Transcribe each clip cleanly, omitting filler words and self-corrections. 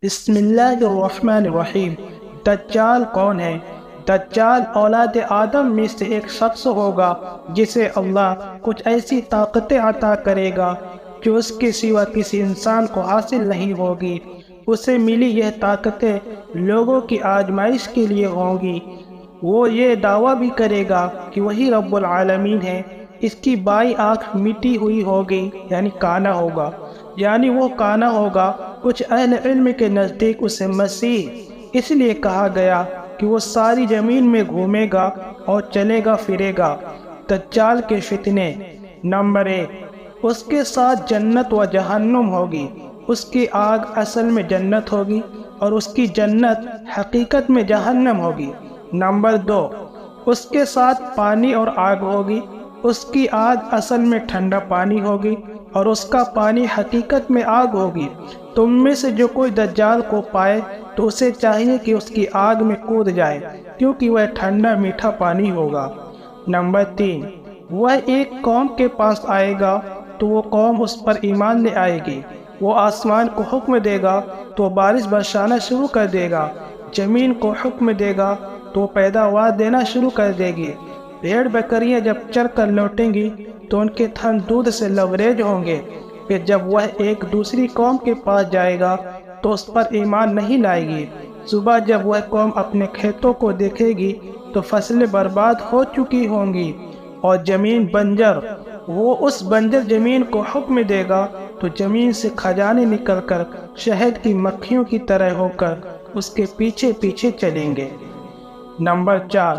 بسم اللہ الرحمن الرحیم۔ دجال کون ہے؟ دجال اولاد آدم میں سے ایک شخص ہوگا جسے اللہ کچھ ایسی طاقتیں عطا کرے گا جو اس کے سوا کسی انسان کو حاصل نہیں ہوگی۔ اسے ملی یہ طاقتیں لوگوں کی آزمائش کے لیے ہوں گی۔ وہ یہ دعویٰ بھی کرے گا کہ وہی رب العالمین ہے۔ اس کی بائیں آنکھ مٹی ہوئی ہوگی، یعنی کانا ہوگا، وہ کانا ہوگا۔ کچھ اہل علم کے نزدیک اسے مسیح اس لیے کہا گیا کہ وہ ساری زمین میں گھومے گا اور چلے گا پھرے گا۔ دجال کے فتنے۔ نمبر 1، اس کے ساتھ جنت و جہنم ہوگی۔ اس کی آگ اصل میں جنت ہوگی اور اس کی جنت حقیقت میں جہنم ہوگی۔ نمبر 2، اس کے ساتھ پانی اور آگ ہوگی۔ اس کی آگ اصل میں ٹھنڈا پانی ہوگی اور اس کا پانی حقیقت میں آگ ہوگی۔ تم میں سے جو کوئی دجال کو پائے تو اسے چاہیے کہ اس کی آگ میں کود جائے، کیونکہ وہ ٹھنڈا میٹھا پانی ہوگا۔ نمبر 3، وہ ایک قوم کے پاس آئے گا تو وہ قوم اس پر ایمان لے آئے گی۔ وہ آسمان کو حکم دے گا تو بارش برسانا شروع کر دے گا۔ زمین کو حکم دے گا تو پیداوار دینا شروع کر دے گی۔ بھیڑ بکریاں جب چر کر لوٹیں گی تو ان کے تھن دودھ سے لبریز ہوں گے۔ پھر جب وہ ایک دوسری قوم کے پاس جائے گا تو اس پر ایمان نہیں لائے گی۔ صبح جب وہ قوم اپنے کھیتوں کو دیکھے گی تو فصلیں برباد ہو چکی ہوں گی اور زمین بنجر۔ وہ اس بنجر زمین کو حکم دے گا تو زمین سے خزانے نکل کر شہد کی مکھیوں کی طرح ہو کر اس کے پیچھے پیچھے چلیں گے۔ نمبر 4،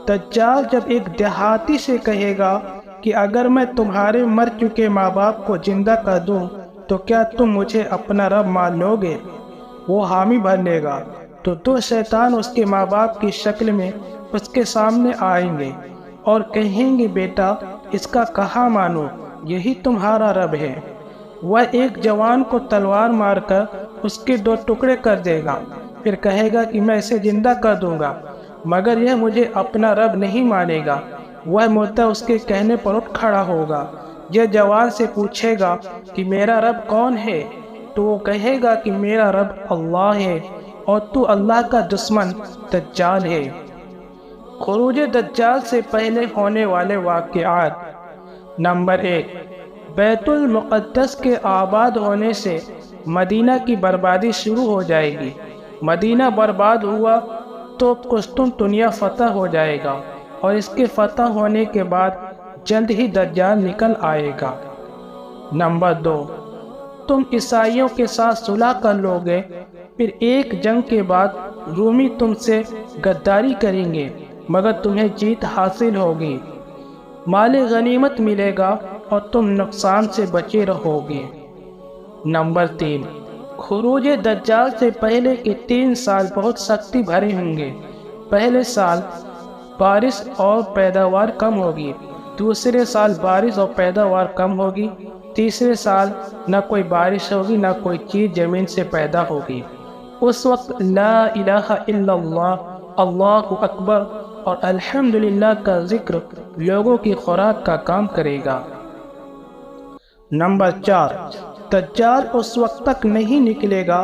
دجال جب ایک دیہاتی سے کہے گا کہ اگر میں تمہارے مر چکے ماں باپ کو زندہ کر دوں تو کیا تم مجھے اپنا رب مان لو گے؟ وہ حامی بھر لے گا تو دو شیطان اس کے ماں باپ کی شکل میں اس کے سامنے آئیں گے اور کہیں گے، بیٹا اس کا کہا مانو، یہی تمہارا رب ہے۔ وہ ایک جوان کو تلوار مار کر اس کے 2 ٹکڑے کر دے گا، پھر کہے گا کہ میں اسے زندہ کر دوں گا، مگر یہ مجھے اپنا رب نہیں مانے گا۔ وہ مردہ اس کے کہنے پر اٹھ کھڑا ہوگا۔ یہ جوان سے پوچھے گا کہ میرا رب کون ہے؟ تو وہ کہے گا کہ میرا رب اللہ ہے اور تو اللہ کا دشمن دجال ہے۔ خروج دجال سے پہلے ہونے والے واقعات۔ نمبر 1، بیت المقدس کے آباد ہونے سے مدینہ کی بربادی شروع ہو جائے گی۔ مدینہ برباد ہوا تو قسطنطنیہ فتح ہو جائے گا اور اس کے فتح ہونے کے بعد جلد ہی دجال نکل آئے گا۔ نمبر 2، تم عیسائیوں کے ساتھ صلح کر لو گے، پھر ایک جنگ کے بعد رومی تم سے غداری کریں گے مگر تمہیں جیت حاصل ہوگی۔ مال غنیمت ملے گا اور تم نقصان سے بچے رہو گے۔ نمبر 3، خروج دجال سے پہلے کے 3 سال بہت سختی بھرے ہوں گے۔ پہلے سال بارش اور پیداوار کم ہوگی، دوسرے سال بارش اور پیداوار کم ہوگی، تیسرے سال نہ کوئی بارش ہوگی نہ کوئی چیز زمین سے پیدا ہوگی۔ اس وقت لا الہ الا اللہ، اللہ اکبر اور الحمدللہ کا ذکر لوگوں کی خوراک کا کام کرے گا۔ نمبر 4، دجال اس وقت تک نہیں نکلے گا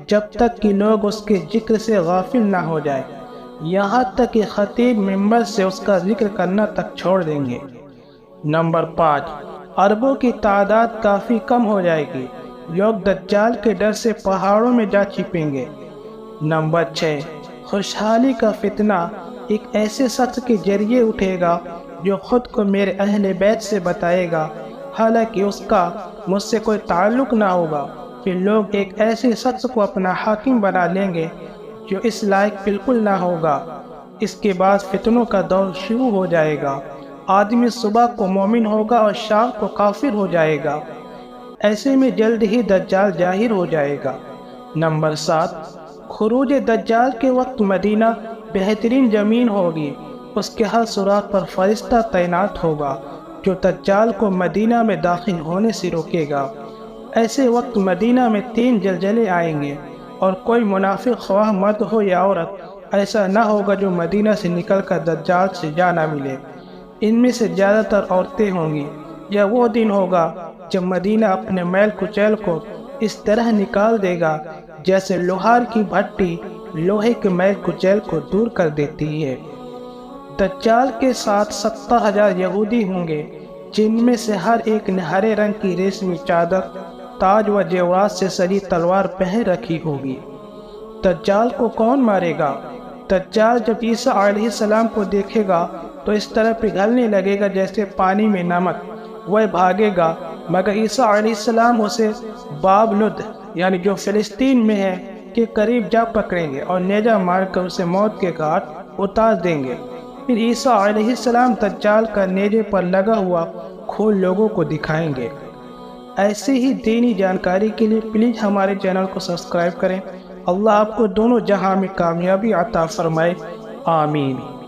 جب تک کہ لوگ اس کے ذکر سے غافل نہ ہو جائے، یہاں تک کہ خطیب ممبر سے اس کا ذکر کرنا تک چھوڑ دیں گے۔ نمبر 5، عربوں کی تعداد کافی کم ہو جائے گی، لوگ دجال کے ڈر سے پہاڑوں میں جا چھپیں گے۔ نمبر 6، خوشحالی کا فتنہ ایک ایسے شخص کے ذریعے اٹھے گا جو خود کو میرے اہل بیت سے بتائے گا، حالانکہ اس کا مجھ سے کوئی تعلق نہ ہوگا۔ پھر لوگ ایک ایسے شخص کو اپنا حاکم بنا لیں گے جو اس لائق بالکل نہ ہوگا۔ اس کے بعد فتنوں کا دور شروع ہو جائے گا۔ آدمی صبح کو مومن ہوگا اور شام کو کافر ہو جائے گا۔ ایسے میں جلد ہی دجال ظاہر ہو جائے گا۔ نمبر 7، خروج دجال کے وقت مدینہ بہترین زمین ہوگی، اس کے ہر سوراخ پر فرشتہ تعینات ہوگا جو دجال کو مدینہ میں داخل ہونے سے روکے گا۔ ایسے وقت مدینہ میں 3 زلزلے آئیں گے اور کوئی منافق خواہ مرد ہو یا عورت ایسا نہ ہوگا جو مدینہ سے نکل کر دجال سے جا نہ ملے۔ ان میں سے زیادہ تر عورتیں ہوں گی۔ یہ وہ دن ہوگا جب مدینہ اپنے میل کچیل کو اس طرح نکال دے گا جیسے لوہار کی بھٹی لوہے کے میل کچیل کو دور کر دیتی ہے۔ دجال کے ساتھ 70,000 یہودی ہوں گے، جن میں سے ہر ایک نے ہرے رنگ کی ریشمی چادر، تاج و جواہرات سے سجی تلوار پہن رکھی ہوگی۔ دجال کو کون مارے گا؟ دجال جب عیسیٰ علیہ السلام کو دیکھے گا تو اس طرح پگھلنے لگے گا جیسے پانی میں نمک۔ وہ بھاگے گا مگر عیسیٰ علیہ السلام اسے باب لد یعنی جو فلسطین میں ہے کے قریب جا پکڑیں گے اور نیزہ مار کر اسے موت کے گھاٹ اتار دیں گے۔ پھر عیسیٰ علیہ السلام دجال کا نیزے پر لگا ہوا خون لوگوں کو دکھائیں گے۔ ایسے ہی دینی جانکاری کے لیے پلیز ہمارے چینل کو سبسکرائب کریں۔ اللہ آپ کو دونوں جہاں میں کامیابی عطا فرمائے، آمین۔